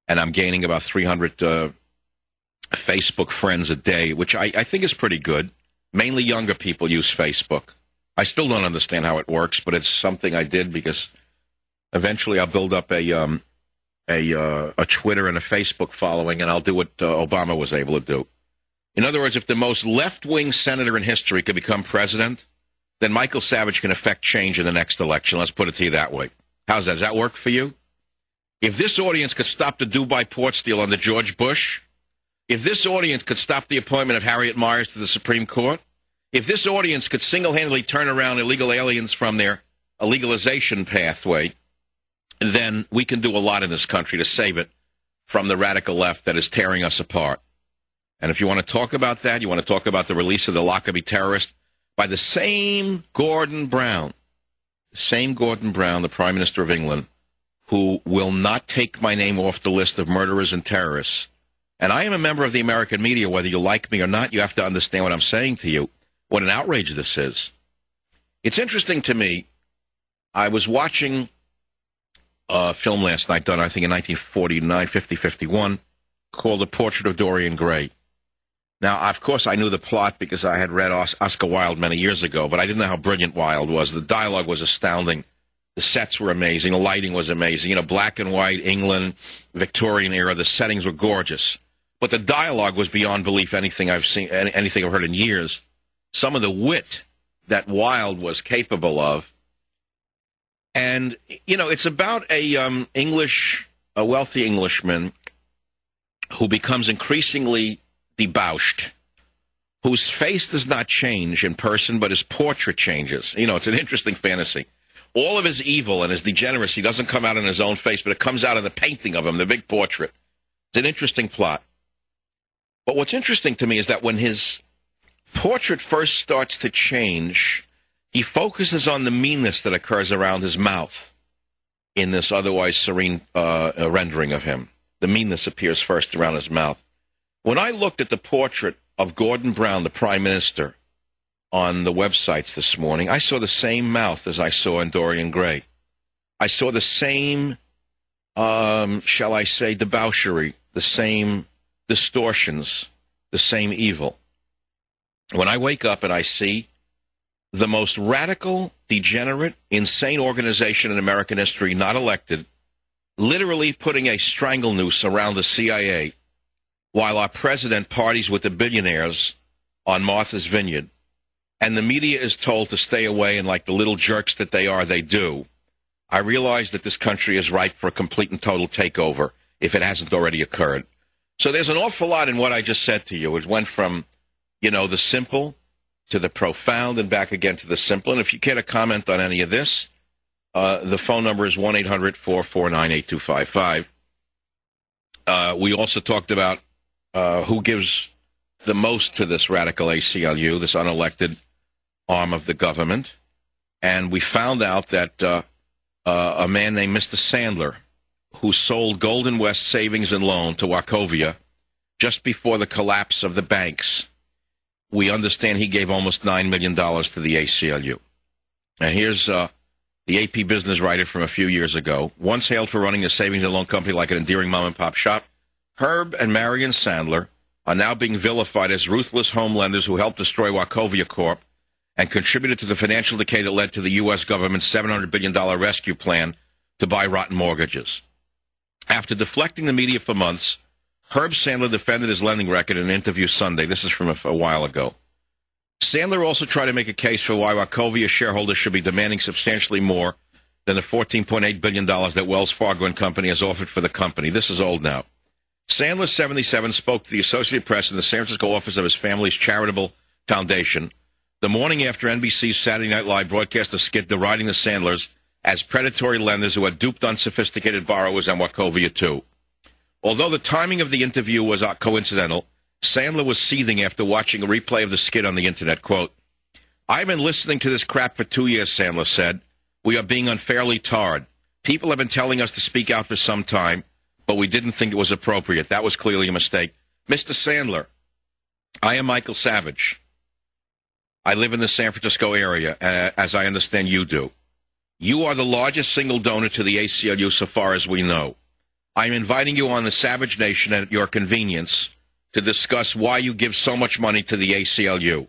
and I'm gaining about 300 Facebook friends a day, which I think is pretty good. Mainly younger people use Facebook. I still don't understand how it works, but it's something I did because eventually I'll build up a Twitter and a Facebook following, and I'll do what Obama was able to do. In other words, if the most left-wing senator in history could become president, then Michael Savage can affect change in the next election. Let's put it to you that way. How's that? Does that work for you? If this audience could stop the Dubai port steal under George Bush, if this audience could stop the appointment of Harriet Miers to the Supreme Court, if this audience could single-handedly turn around illegal aliens from their legalization pathway, then we can do a lot in this country to save it from the radical left that is tearing us apart. And if you want to talk about that, you want to talk about the release of the Lockerbie terrorist by the same Gordon Brown, the Prime Minister of England, who will not take my name off the list of murderers and terrorists. And I am a member of the American media. Whether you like me or not, you have to understand what I'm saying to you, what an outrage this is. It's interesting to me. I was watching a film last night done, I think, in 1949, 51, called The Portrait of Dorian Gray. Now, of course, I knew the plot because I had read Oscar Wilde many years ago, but I didn't know how brilliant Wilde was. The dialogue was astounding. The sets were amazing. The lighting was amazing. You know, black and white, England, Victorian era. The settings were gorgeous. But the dialogue was beyond belief anything I've seen, anything I've heard in years. Some of the wit that Wilde was capable of. And, you know, it's about a wealthy Englishman who becomes increasingly debauched, whose face does not change in person, but his portrait changes. You know, it's an interesting fantasy. All of his evil and his degeneracy doesn't come out in his own face, but it comes out in the painting of him, the big portrait. It's an interesting plot. But what's interesting to me is that when his portrait first starts to change, he focuses on the meanness that occurs around his mouth in this otherwise serene rendering of him. The meanness appears first around his mouth. When I looked at the portrait of Gordon Brown, the Prime Minister, on the websites this morning, I saw the same mouth as I saw in Dorian Gray. I saw the same, shall I say, debauchery, the same distortions, the same evil. When I wake up and I see the most radical, degenerate, insane organization in American history, not elected, literally putting a strangle noose around the CIA, while our president parties with the billionaires on Martha's Vineyard, and the media is told to stay away, and like the little jerks that they are, they do, I realize that this country is ripe for a complete and total takeover, if it hasn't already occurred. So there's an awful lot in what I just said to you. It went from, you know, the simple to the profound and back again to the simple. And if you care to comment on any of this, the phone number is 1-800-449-8255. We also talked about who gives the most to this radical ACLU, this unelected arm of the government. And we found out that a man named Mr. Sandler, who sold Golden West Savings and Loan to Wachovia just before the collapse of the banks, we understand he gave almost $9 million to the ACLU. And here's the AP business writer from a few years ago. Once hailed for running a savings and loan company like an endearing mom-and-pop shop, Herb and Marion Sandler are now being vilified as ruthless home lenders who helped destroy Wachovia Corp. And contributed to the financial decay that led to the U.S. government's $700 billion rescue plan to buy rotten mortgages. After deflecting the media for months, Herb Sandler defended his lending record in an interview Sunday. This is from a while ago. Sandler also tried to make a case for why Wachovia shareholders should be demanding substantially more than the $14.8 billion that Wells Fargo and Company has offered for the company. This is old now. Sandler, 77, spoke to the Associated Press in the San Francisco office of his family's charitable foundation the morning after NBC's Saturday Night Live broadcast a skit deriding the Sandlers as predatory lenders who had duped unsophisticated borrowers and Wachovia too. Although the timing of the interview was coincidental, Sandler was seething after watching a replay of the skit on the Internet. Quote, "I've been listening to this crap for 2 years," Sandler said. "We are being unfairly tarred. People have been telling us to speak out for some time, but we didn't think it was appropriate. That was clearly a mistake." Mr. Sandler, I am Michael Savage. I live in the San Francisco area, as I understand you do. You are the largest single donor to the ACLU so far as we know. I'm inviting you on the Savage Nation at your convenience to discuss why you give so much money to the ACLU.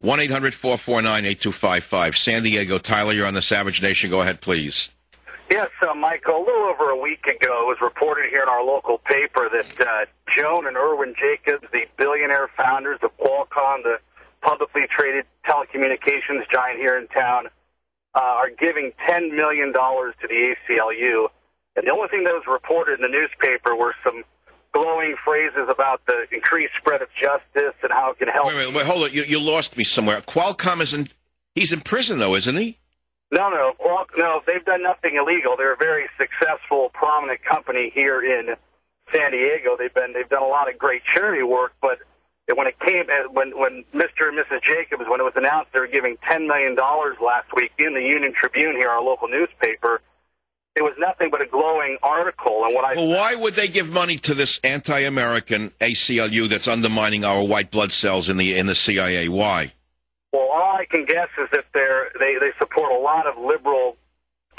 1-800-449-8255. San Diego. Tyler, you're on the Savage Nation. Go ahead, please. Yes, Michael, a little over a week ago, it was reported here in our local paper that Joan and Irwin Jacobs, the billionaire founders of Qualcomm, the publicly traded telecommunications giant here in town, are giving $10 million to the ACLU. And the only thing that was reported in the newspaper were some glowing phrases about the increased spread of justice and how it can help. Wait, hold on. You lost me somewhere. Qualcomm he's in prison, though, isn't he? No, they've done nothing illegal. They're a very successful, prominent company here in San Diego. They've done a lot of great charity work, but when Mr. and Mrs. Jacobs, when it was announced they were giving $10 million last week in the Union Tribune here, our local newspaper, it was nothing but a glowing article. And why would they give money to this anti-American ACLU that's undermining our white blood cells in the CIA? Why? Well, all I can guess is that they support a lot of liberal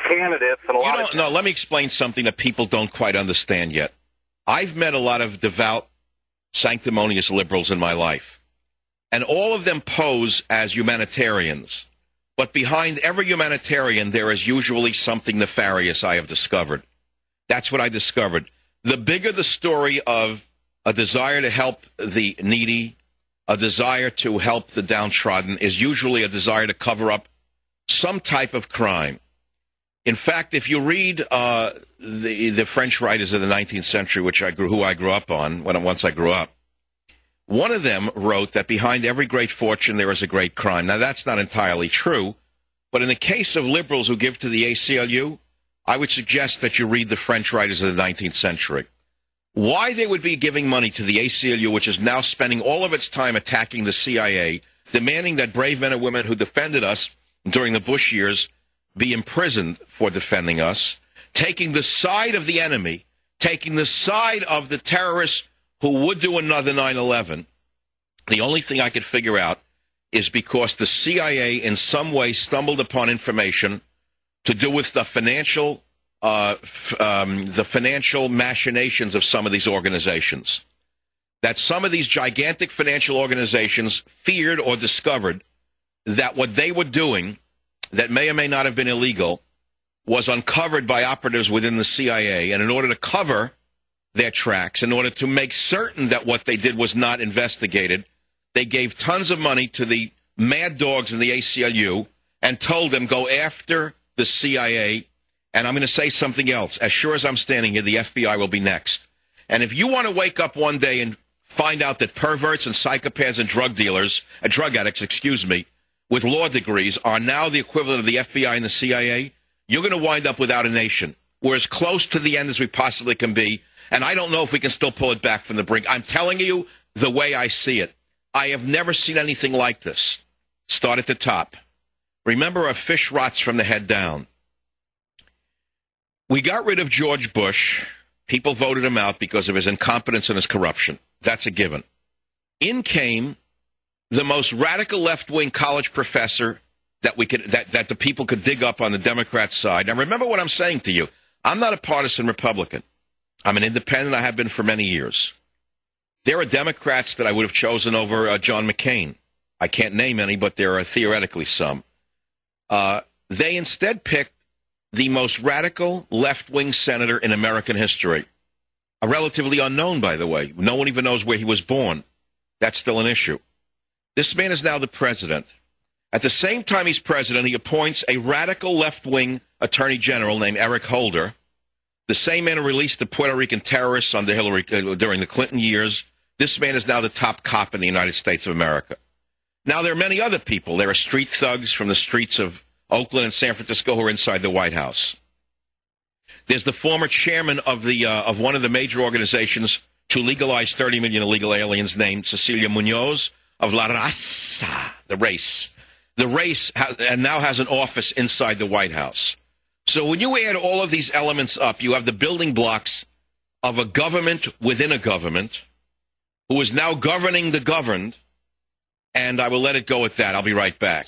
candidates and a lot of... No, let me explain something that people don't quite understand yet. I've met a lot of devout, sanctimonious liberals in my life, and all of them pose as humanitarians. But behind every humanitarian, there is usually something nefarious, I have discovered. That's what I discovered. The bigger the story of a desire to help the needy, a desire to help the downtrodden, is usually a desire to cover up some type of crime. In fact, if you read the French writers of the 19th century, who I grew up on once I grew up, one of them wrote that behind every great fortune there is a great crime. Now, that's not entirely true, but in the case of liberals who give to the ACLU, I would suggest that you read the French writers of the 19th century. Why they would be giving money to the ACLU, which is now spending all of its time attacking the CIA, demanding that brave men and women who defended us during the Bush years be imprisoned for defending us, taking the side of the enemy, taking the side of the terrorists who would do another 9/11. The only thing I could figure out is because the CIA in some way stumbled upon information to do with the financial machinations of some of these organizations. That some of these gigantic financial organizations feared or discovered that what they were doing, that may or may not have been illegal, was uncovered by operatives within the CIA. And in order to cover their tracks, in order to make certain that what they did was not investigated, they gave tons of money to the mad dogs in the ACLU and told them, go after the CIA. And I'm going to say something else. As sure as I'm standing here, the FBI will be next. And if you want to wake up one day and find out that perverts and psychopaths and drug addicts, with law degrees are now the equivalent of the FBI and the CIA, you're going to wind up without a nation. We're as close to the end as we possibly can be, and I don't know if we can still pull it back from the brink. I'm telling you the way I see it. I have never seen anything like this. Start at the top. Remember, a fish rots from the head down. We got rid of George Bush. People voted him out because of his incompetence and his corruption. That's a given. In came the most radical left-wing college professor that the people could dig up on the Democrat side. Now, remember what I'm saying to you. I'm not a partisan Republican. I'm an independent. I have been for many years. There are Democrats that I would have chosen over John McCain. I can't name any, but there are theoretically some. They instead picked the most radical left-wing senator in American history. A relatively unknown, by the way. No one even knows where he was born. That's still an issue. This man is now the president. At the same time he's president, he appoints a radical left-wing attorney general named Eric Holder, the same man who released the Puerto Rican terrorists under Hillary during the Clinton years. This man is now the top cop in the United States of America. Now, there are many other people. There are street thugs from the streets of Oakland and San Francisco who are inside the White House. There's the former chairman of one of the major organizations to legalize 30 million illegal aliens named Cecilia Munoz of La Raza, the race. The race and now has an office inside the White House. So when you add all of these elements up, you have the building blocks of a government within a government who is now governing the governed, and I will let it go at that. I'll be right back.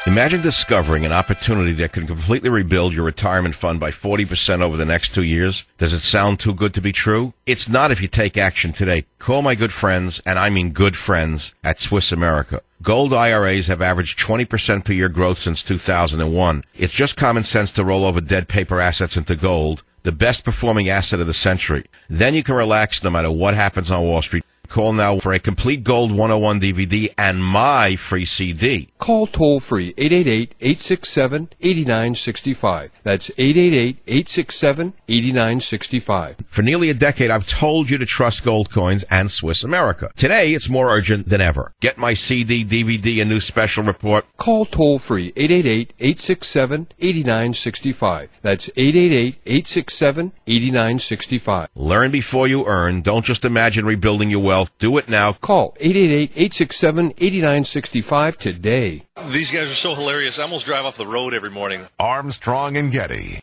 Imagine discovering an opportunity that can completely rebuild your retirement fund by 40% over the next 2 years. Does it sound too good to be true? It's not if you take action today. Call my good friends, and I mean good friends, at Swiss America. Gold IRAs have averaged 20% per year growth since 2001. It's just common sense to roll over dead paper assets into gold, the best performing asset of the century. Then you can relax no matter what happens on Wall Street. Call now for a complete Gold 101 DVD and my free CD. Call toll-free 888-867-8965. That's 888-867-8965. For nearly a decade, I've told you to trust gold coins and Swiss America. Today, it's more urgent than ever. Get my CD, DVD, a new special report. Call toll-free 888-867-8965. That's 888-867-8965. Learn before you earn. Don't just imagine rebuilding your wealth. Do it now. Call 888-867-8965 today. These guys are so hilarious. I almost drive off the road every morning. Armstrong and Getty.